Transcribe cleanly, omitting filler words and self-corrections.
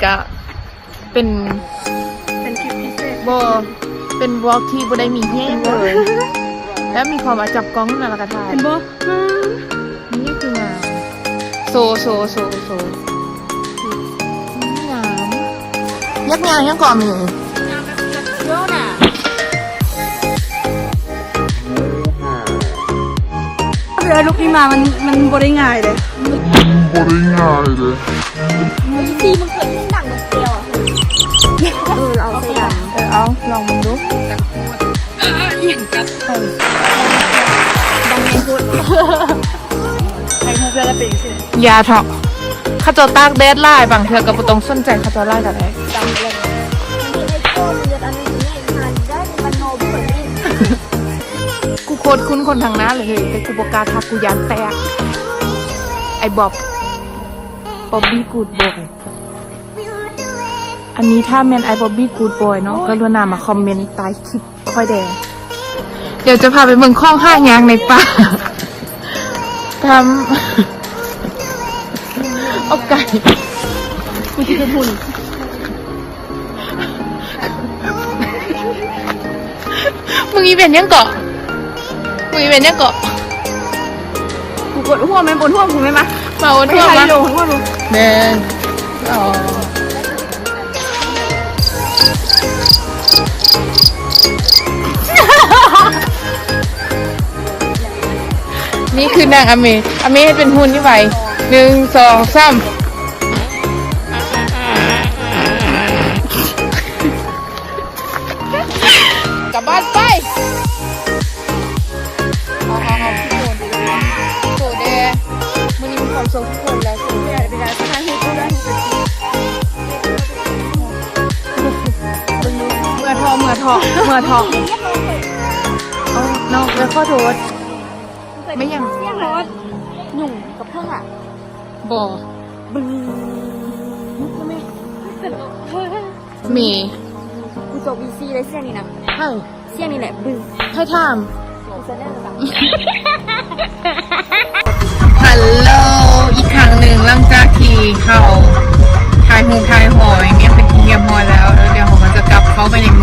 ก็เป็นคลิปพิเศษเป็นวอล์กที่บ่ได้มีแห้งเลยแล้วมีความว่าจับกล้องนั่นละกระทาย เห็นบ่ นี่คืองามโซงามยักงามยังก่อนมือ โยน่ะเรือลูกนี่มามันบ่ได้ง่ายเลยซีมันเคยยิ่งดังเดียวอ่ะเอาไปดัง เอาลองมึงดู อย่างกับดังในพูดใครเขาจะได้เป็นสิ ยาเถาะข้าเจ้าตากแดดไล่บางเทือกับต้องสนใจข้าเจ้าไล่กันเลย ดังเลยในโคตรเรืออันนี้เนี่ยทานได้มันโนบุรี กูโคตรคุ้นคนทางนั้นเลยแต่กูบอกล้าทักกูยานแตกไอ้บ๊อบบี้กูดบอยอันนี้ถ้าแมนไอ้บ๊อบบี้กูดบอยเนาะก็รวนามาคอมเมนต์ใต้คลิปค่อยแดงเดี๋ยวจะพาไปเมืองข้องห้างยางในป่าทำเอาไก่ กูคิดเป็นหุ่น มึงอีเป็นยังเกาะมึงอีเป็นยังเกาะ กูกดหัวไหมบนหัวกูไหมมา มาวันทั่ว ไป มา โลหัวมึง แมนอ๋อนี่คือนางอเมให้เป็นหุ่นที่ไหว1 2 3กลับบ้านไปโสเดมันมีความสุขทุกคนแล้วโสเด เป็นการสร้างให้กูได้เป็น เมื่อทองเอาน้องแล้วข้อโทษไม่ยัง เสี้ยงรถหนุ่มกับเพิ่งอ่ะ บ่ บึ้งไม่ มี กูจบวีซีเลยเสี้ยงนี่นะ ให้ เสี้ยงนี่แหละบึ้ง ให้ถาม กูจะได้ระดับ ฮัลโหลอีกครั้งหนึ่งหลังจากที่เขาทายหอยเงี้ยเป็นเงียบหอยแล้วเดี๋ยวผมจะกลับเข้าไปในเมือง